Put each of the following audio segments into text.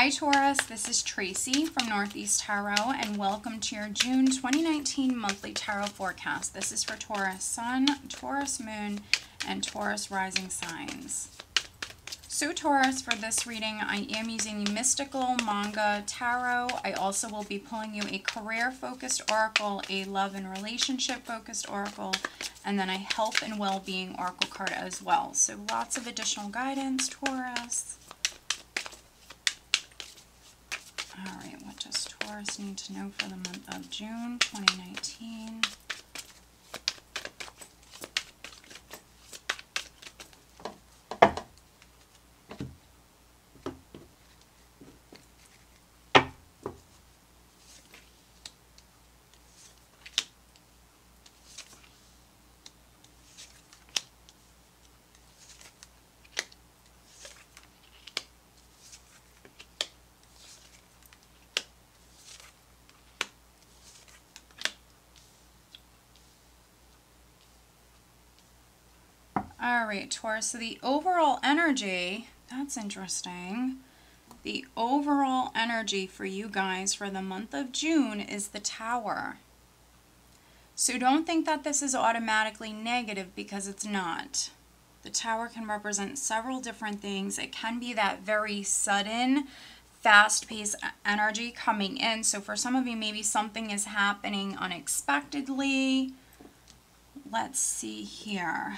Hi Taurus, this is Tracy from Northeast Tarot, and welcome to your June 2019 monthly tarot forecast. This is for Taurus Sun, Taurus Moon, and Taurus Rising signs. So Taurus, for this reading, I am using the Mystical Manga Tarot. I also will be pulling you a career-focused oracle, a love and relationship-focused oracle, and then a health and well-being oracle card as well. So lots of additional guidance, Taurus. All right, what does Taurus need to know for the month of June 2019? All right, Taurus, so the overall energy, that's interesting. The overall energy for you guys for the month of June is the Tower. So don't think that this is automatically negative, because it's not. The Tower can represent several different things. It can be that very sudden, fast-paced energy coming in. So for some of you, maybe something is happening unexpectedly. Let's see here.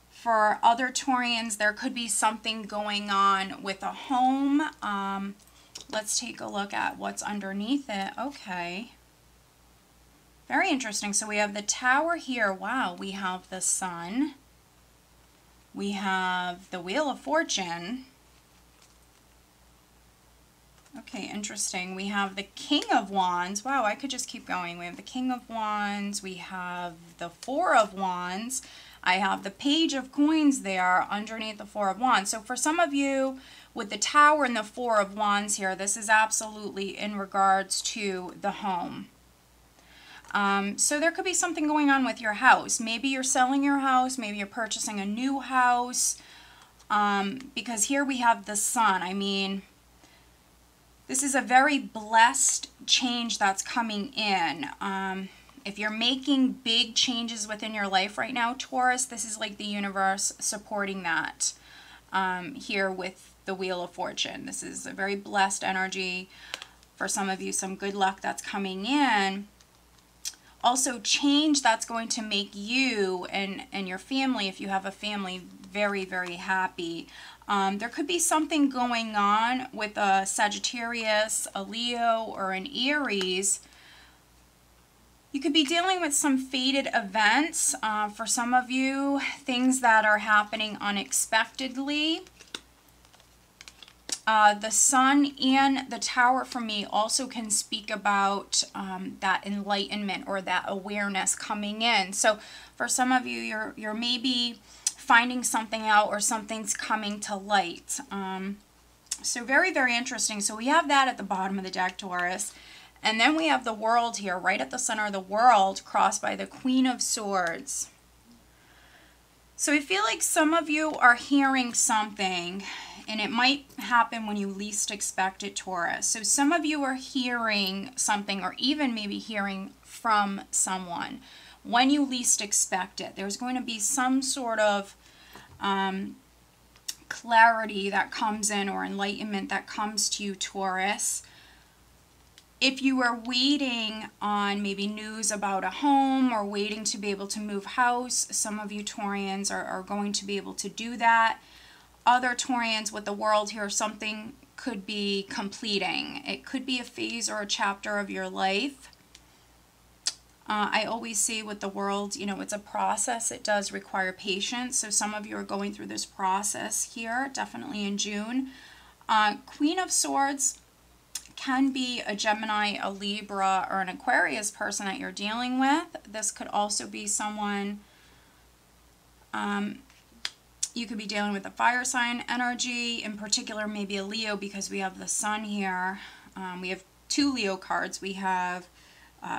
For other Taurians, there could be something going on with a home. Let's take a look at what's underneath it. Okay. Very interesting. So we have the Tower here. Wow, we have the Sun. We have the Wheel of Fortune. Okay, interesting. We have the King of Wands. Wow, I could just keep going. We have the King of Wands. We have the Four of Wands. I have the Page of Coins there underneath the Four of Wands. So for some of you, with the Tower and the Four of Wands here, this is absolutely in regards to the home. So there could be something going on with your house. Maybe you're selling your house. Maybe you're purchasing a new house. Because here we have the Sun. I mean, this is a very blessed change that's coming in. If you're making big changes within your life right now, Taurus, this is like the universe supporting that here with the Wheel of Fortune. This is a very blessed energy. For some of you, some good luck that's coming in. Also, change that's going to make you and your family, if you have a family, very, very happy. There could be something going on with a Sagittarius, a Leo, or an Aries. You could be dealing with some fated events. For some of you, things that are happening unexpectedly. The Sun and the Tower for me also can speak about that enlightenment or that awareness coming in. So for some of you, you're maybe finding something out, or something's coming to light. So very, very interesting. So we have that at the bottom of the deck, Taurus. And then we have the World here, right at the center of the World, crossed by the Queen of Swords. So I feel like some of you are hearing something, and it might happen when you least expect it, Taurus. So some of you are hearing something, or even maybe hearing from someone when you least expect it. There's going to be some sort of clarity that comes in, or enlightenment that comes to you, Taurus. If you are waiting on maybe news about a home, or waiting to be able to move house, some of you Taurians are going to be able to do that. Other Taurians with the World here, something could be completing. It could be a phase or a chapter of your life. I always say with the World, you know, it's a process. It does require patience. So some of you are going through this process here, definitely in June. Queen of Swords can be a Gemini, a Libra, or an Aquarius person that you're dealing with. This could also be someone, you could be dealing with a fire sign energy, in particular maybe a Leo, because we have the Sun here. We have two Leo cards. We have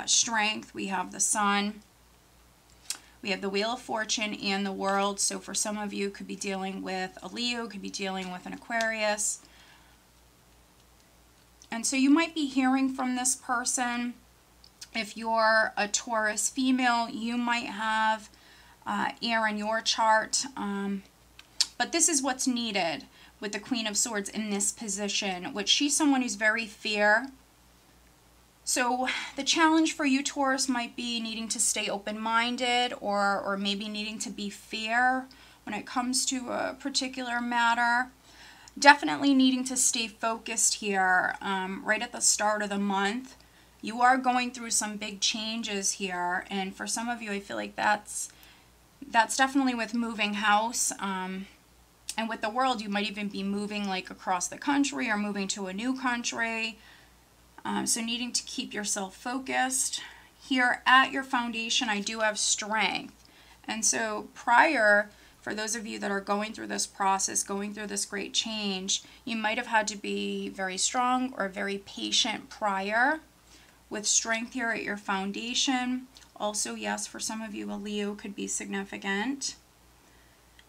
Strength, we have the Sun, we have the Wheel of Fortune and the World. So for some of you, could be dealing with a Leo, could be dealing with an Aquarius. And so you might be hearing from this person. If you're a Taurus female, you might have air in your chart. But this is what's needed with the Queen of Swords in this position, which she's someone who's very fair. So the challenge for you, Taurus, might be needing to stay open-minded, or maybe needing to be fair when it comes to a particular matter. Definitely needing to stay focused here right at the start of the month. You are going through some big changes here, and for some of you, I feel like that's definitely with moving house. And with the world, you might even be moving like across the country or moving to a new country. So needing to keep yourself focused. Here at your foundation, I do have strength. And so prior, for those of you that are going through this process, going through this great change, you might have had to be very strong or very patient prior. With strength here at your foundation. Also, yes, for some of you, a Leo could be significant.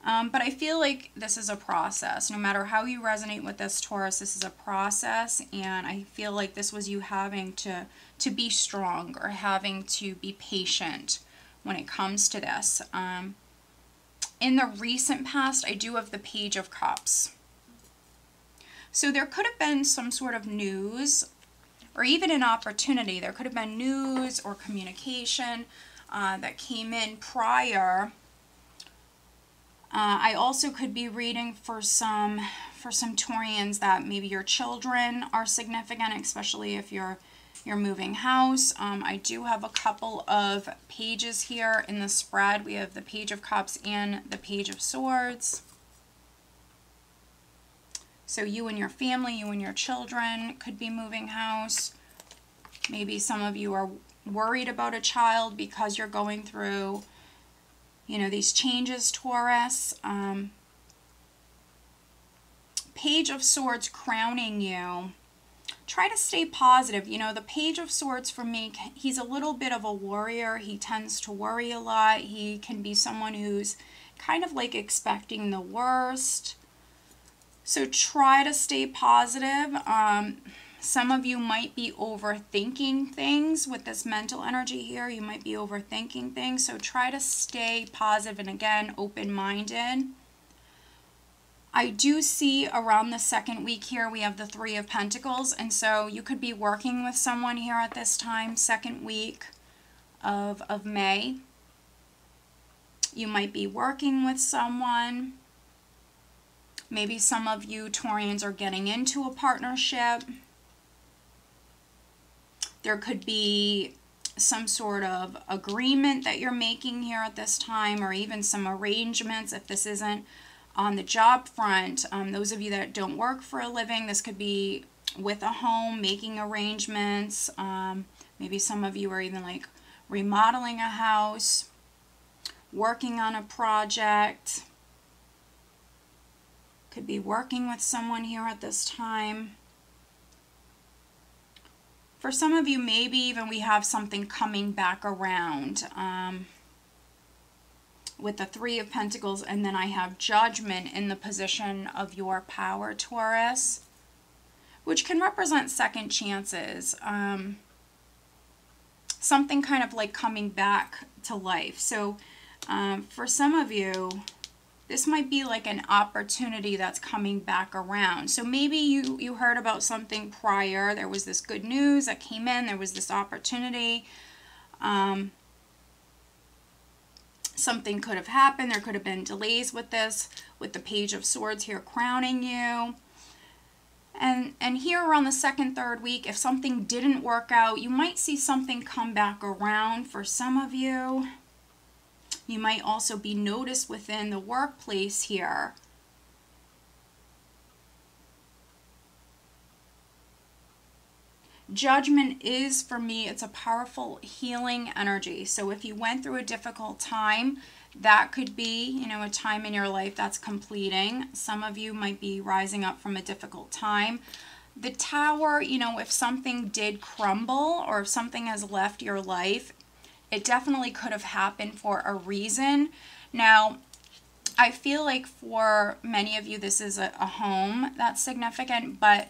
But I feel like this is a process. No matter how you resonate with this, Taurus, this is a process. And I feel like this was you having to be strong or having to be patient when it comes to this. In the recent past, I do have the Page of Cups. So there could have been some sort of news or even an opportunity. There could have been news or communication that came in prior. I also could be reading for some Taurians that maybe your children are significant, especially if you're moving house. I do have a couple of pages here in the spread. We have the Page of Cups and the Page of Swords. So you and your family, you and your children could be moving house. Maybe some of you are worried about a child because you're going through, you know, these changes, Taurus. Page of Swords crowning you. Try to stay positive. You know, the Page of Swords for me, he's a little bit of a warrior. He tends to worry a lot. He can be someone who's kind of like expecting the worst. So try to stay positive. Some of you might be overthinking things with this mental energy here. You might be overthinking things. So try to stay positive and, again, open-minded. I do see around the second week here we have the Three of Pentacles. And so you could be working with someone here at this time, second week of May. You might be working with someone. Maybe some of you Taurians are getting into a partnership. There could be some sort of agreement that you're making here at this time, or even some arrangements if this isn't on the job front. Those of you that don't work for a living, this could be with a home, making arrangements. Maybe some of you are even like remodeling a house, working on a project. Could be working with someone here at this time. For some of you, maybe even we have something coming back around with the Three of Pentacles, and then I have Judgment in the position of your power, Taurus, which can represent second chances. Something kind of like coming back to life. So for some of you, this might be like an opportunity that's coming back around. So maybe you heard about something prior. There was this good news that came in. There was this opportunity. Something could have happened. There could have been delays with this, with the Page of Swords here crowning you. And here around the second, third week, if something didn't work out, you might see something come back around for some of you. You might also be noticed within the workplace here. Judgment is, for me, it's a powerful healing energy. So if you went through a difficult time, that could be, you know, a time in your life that's completing. Some of you might be rising up from a difficult time. The Tower, you know, if something did crumble or if something has left your life, it definitely could have happened for a reason. Now, I feel like for many of you, this is a home that's significant, but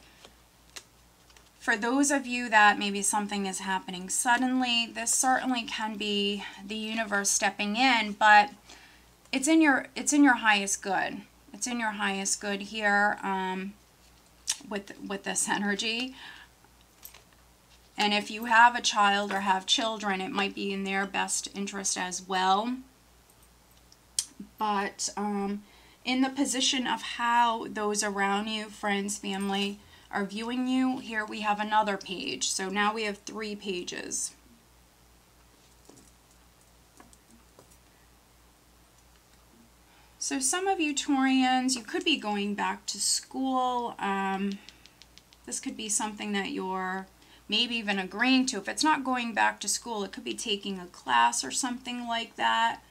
For those of you that maybe something is happening suddenly, this certainly can be the universe stepping in, but it's in your highest good. It's in your highest good here with this energy. And if you have a child or have children, it might be in their best interest as well. But in the position of how those around you, friends, family, are viewing you, here we have another page. So now we have 3 pages. So some of you Taurians, you could be going back to school. This could be something that you're maybe even agreeing to. If it's not going back to school, it could be taking a class or something like that.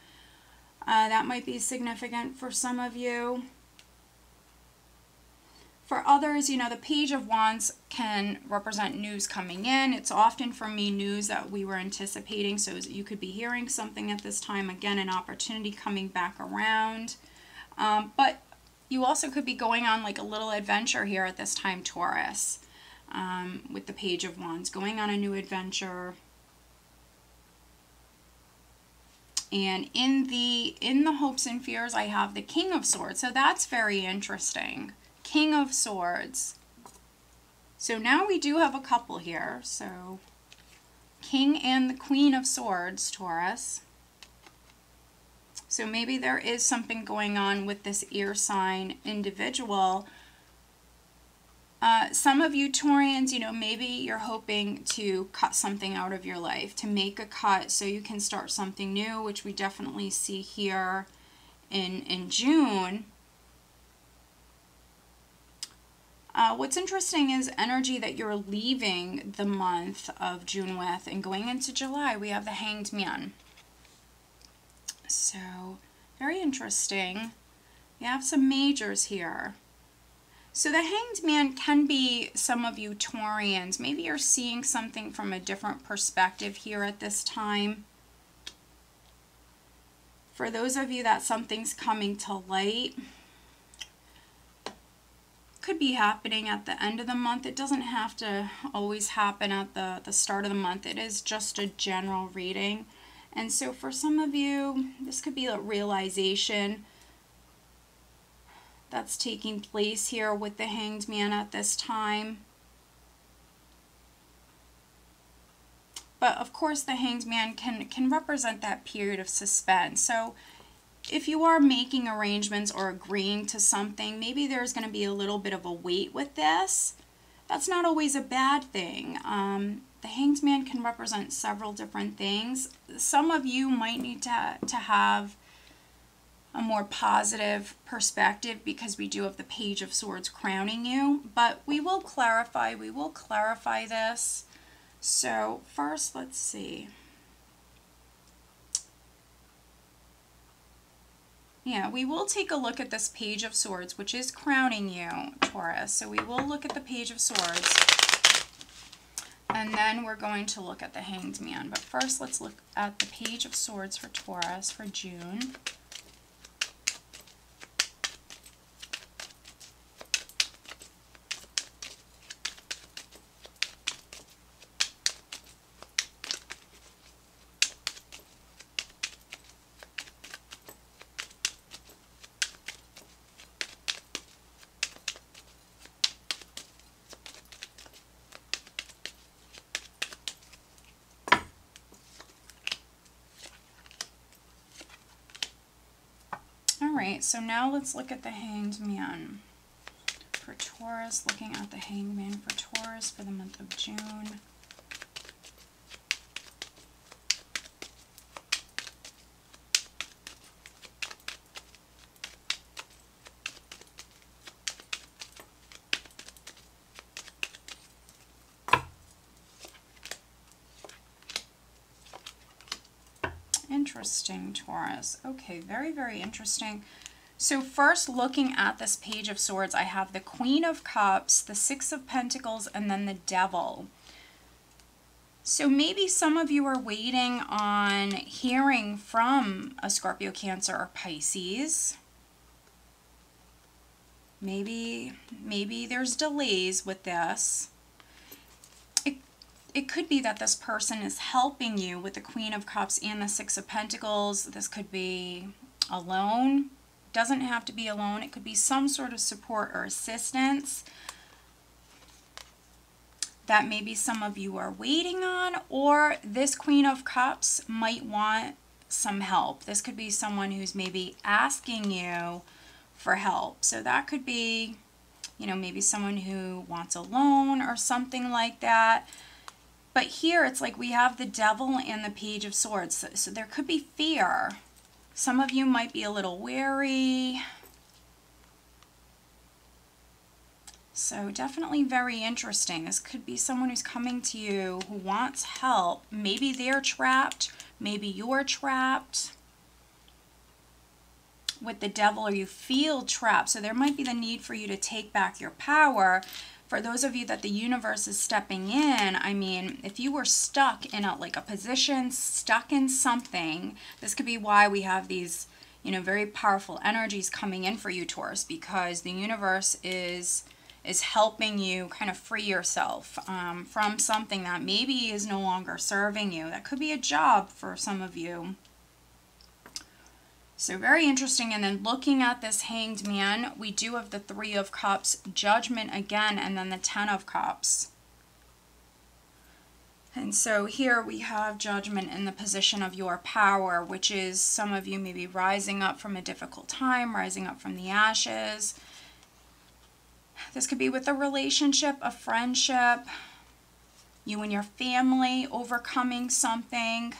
That might be significant for some of you. For others, you know, the Page of Wands can represent news coming in. It's often for me news that we were anticipating, so you could be hearing something at this time. Again, an opportunity coming back around. But you also could be going on like a little adventure here at this time, Taurus, with the Page of Wands, going on a new adventure. And in the hopes and fears, I have the King of Swords, so that's very interesting. King of Swords. So now we do have a couple here. So King and the Queen of Swords, Taurus. So maybe there is something going on with this ear sign individual. Some of you Taurians, you know, maybe you're hoping to cut something out of your life, to make a cut so you can start something new, which we definitely see here in June. What's interesting is energy that you're leaving the month of June with, and going into July, we have the Hanged Man. So, very interesting. You have some majors here. So the Hanged Man can be some of you Taurians. Maybe you're seeing something from a different perspective here at this time. For those of you that something's coming to light, could be happening at the end of the month. It doesn't have to always happen at the start of the month. It is just a general reading. And so for some of you, this could be a realization that's taking place here with the Hanged Man at this time. But of course the Hanged Man can represent that period of suspense. So if you are making arrangements or agreeing to something, maybe there's going to be a little bit of a wait with this. That's not always a bad thing. The Hanged Man can represent several different things. Some of you might need to have a more positive perspective because we do have the Page of Swords crowning you. But we will clarify this. So first, let's see. Yeah, we will take a look at this Page of Swords, which is crowning you, Taurus. So we will look at the Page of Swords. And then we're going to look at the Hanged Man. But first, let's look at the Page of Swords for Taurus for June. Alright, so now let's look at the Hanged Man for Taurus, looking at the Hanged Man for Taurus for the month of June. Interesting, Taurus. Okay, very, very interesting. So first, looking at this Page of Swords, I have the Queen of Cups, the Six of Pentacles, and then the Devil. So maybe some of you are waiting on hearing from a Scorpio, Cancer, or Pisces. Maybe there's delays with this. it could be that this person is helping you with the Queen of Cups and the Six of Pentacles. This could be alone. Doesn't have to be alone. It could be some sort of support or assistance that maybe some of you are waiting on, or this Queen of Cups might want some help. This could be someone who's maybe asking you for help. So that could be, you know, maybe someone who wants a loan or something like that. But here it's like we have the Devil and the Page of Swords. So there could be fear. Some of you might be a little wary. So definitely very interesting. This could be someone who's coming to you who wants help. Maybe they're trapped. Maybe you're trapped with the Devil, or you feel trapped. So there might be the need for you to take back your power. For those of you that the universe is stepping in, I mean, if you were stuck in a position, stuck in something, this could be why we have these, you know, very powerful energies coming in for you, Taurus, because the universe is helping you kind of free yourself from something that maybe is no longer serving you. That could be a job for some of you. So very interesting. And then looking at this Hanged Man, we do have the Three of Cups, Judgment again, and then the Ten of Cups. And so here we have Judgment in the position of your power, which is some of you maybe rising up from a difficult time, rising up from the ashes. This could be with a relationship, a friendship, you and your family overcoming something.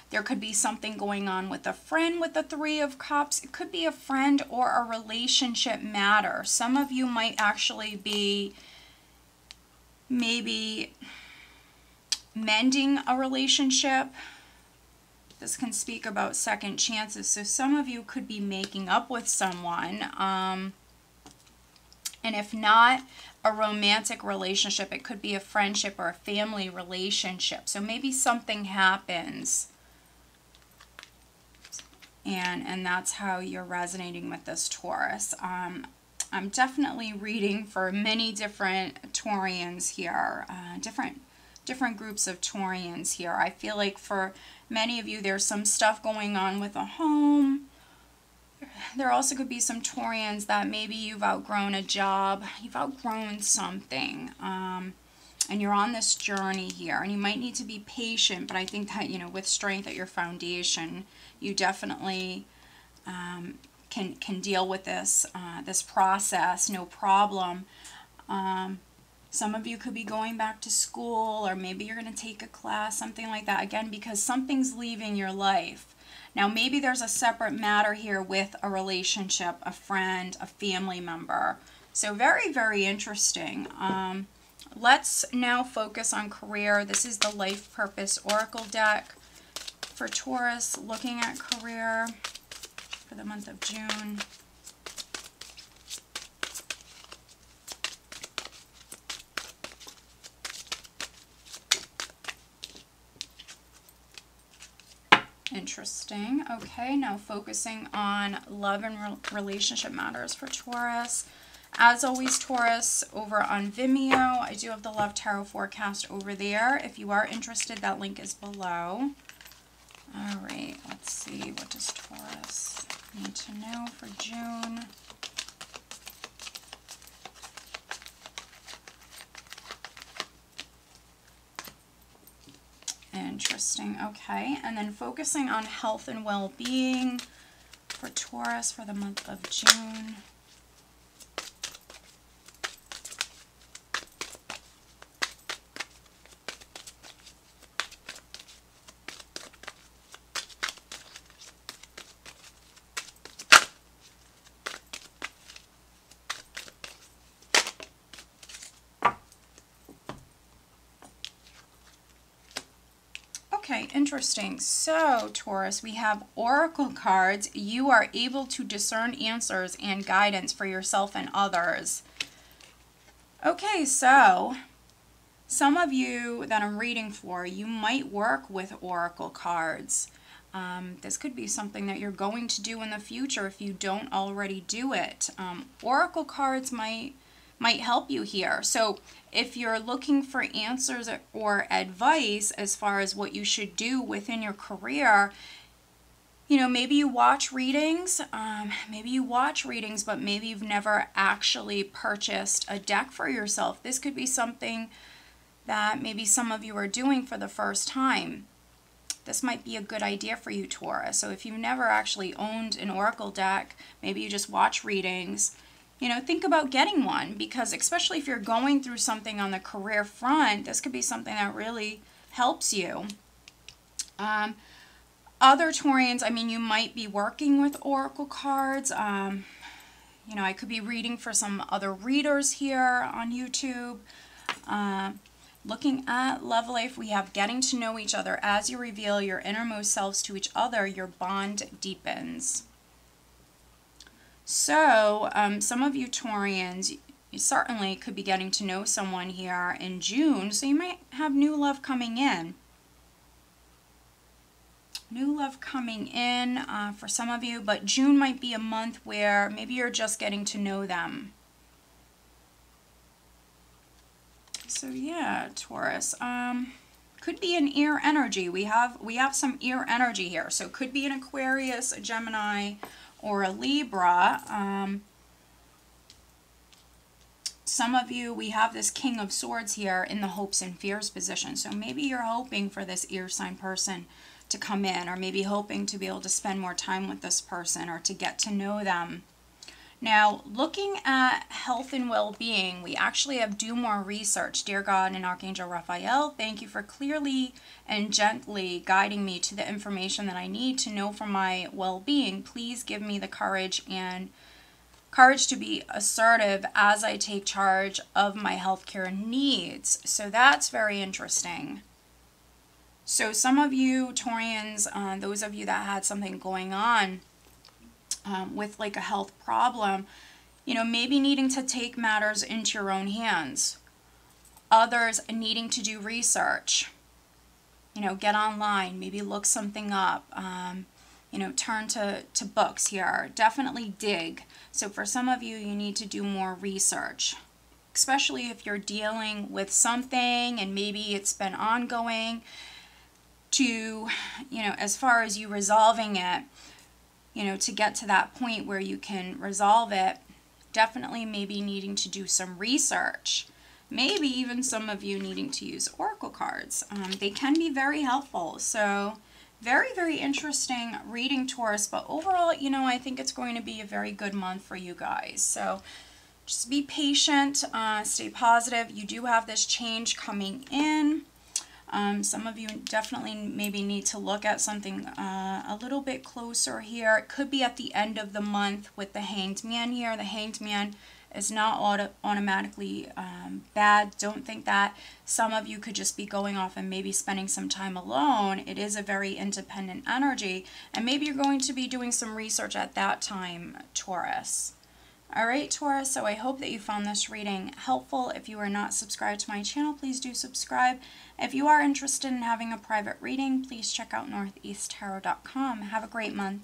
There could be something going on with a friend with the Three of Cups. It could be a friend or a relationship matter. Some of you might actually be maybe mending a relationship. This can speak about second chances. So some of you could be making up with someone. And if not a romantic relationship, it could be a friendship or a family relationship. So maybe something happens. And that's how you're resonating with this Taurus. I'm definitely reading for many different Taurians here, different groups of Taurians here. I feel like for many of you, there's some stuff going on with a home. There also could be some Taurians that maybe you've outgrown a job, you've outgrown something, and you're on this journey here. And you might need to be patient, but I think that, you know, with strength at your foundation, you definitely can deal with this this process, no problem. Some of you could be going back to school, or maybe you're going to take a class, something like that. Again, because something's leaving your life. Now, maybe there's a separate matter here with a relationship, a friend, a family member. So very, very interesting. Let's now focus on career. This is the Life Purpose Oracle deck for Taurus, looking at career for the month of June. Interesting. Okay, now focusing on love and relationship matters for Taurus. As always, Taurus, over on Vimeo, I do have the Love Tarot forecast over there. If you are interested, that link is below. All right, let's see. What does Taurus need to know for June? Interesting. Okay, and then focusing on health and well-being for Taurus for the month of June. Okay, interesting. So, Taurus, we have Oracle cards. You are able to discern answers and guidance for yourself and others. Okay, so some of you that I'm reading for, you might work with Oracle cards. This could be something that you're going to do in the future if you don't already do it. Oracle cards might help you here. So if you're looking for answers or advice as far as what you should do within your career, you know, maybe you watch readings, but maybe you've never actually purchased a deck for yourself. This could be something that maybe some of you are doing for the first time. This might be a good idea for you, Taurus. So if you've never actually owned an oracle deck, maybe you just watch readings, you know, think about getting one, because especially if you're going through something on the career front, this could be something that really helps you. Other Taurians, I mean, you might be working with oracle cards. You know, I could be reading for some other readers here on YouTube. Looking at love life, we have getting to know each other. As you reveal your innermost selves to each other, your bond deepens. So, some of you Taurians, you certainly could be getting to know someone here in June, so you might have new love coming in. New love coming in for some of you, but June might be a month where maybe you're just getting to know them. So yeah, Taurus, could be an ear energy. We have some ear energy here. So it could be an Aquarius, a Gemini, or a Libra. Some of you, we have this King of Swords here in the hopes and fears position. So maybe you're hoping for this ear sign person to come in, or maybe hoping to be able to spend more time with this person or to get to know them. Now, looking at health and well-being, we actually have do more research. Dear God and Archangel Raphael, thank you for clearly and gently guiding me to the information that I need to know for my well-being. Please give me the courage to be assertive as I take charge of my healthcare needs. So that's very interesting. So some of you Taurians, those of you that had something going on with like a health problem, you know, maybe needing to take matters into your own hands. Others needing to do research, you know, get online, maybe look something up, you know, turn to books here. Definitely dig. So for some of you, you need to do more research, especially if you're dealing with something and maybe it's been ongoing to, you know, as far as you resolving it, you know, to get to that point where you can resolve it, definitely maybe needing to do some research. Maybe even some of you needing to use oracle cards. They can be very helpful. So very, very interesting reading, Taurus. But overall, you know, I think it's going to be a very good month for you guys. So just be patient, stay positive. You do have this change coming in. Some of you definitely maybe need to look at something a little bit closer here. It could be at the end of the month with the Hanged Man here. The Hanged Man is not automatically bad. Don't think that. Some of you could just be going off and maybe spending some time alone. It is a very independent energy, and maybe you're going to be doing some research at that time, Taurus. Alright, Taurus, so I hope that you found this reading helpful. If you are not subscribed to my channel, please do subscribe. If you are interested in having a private reading, please check out northeasttarot.com. Have a great month.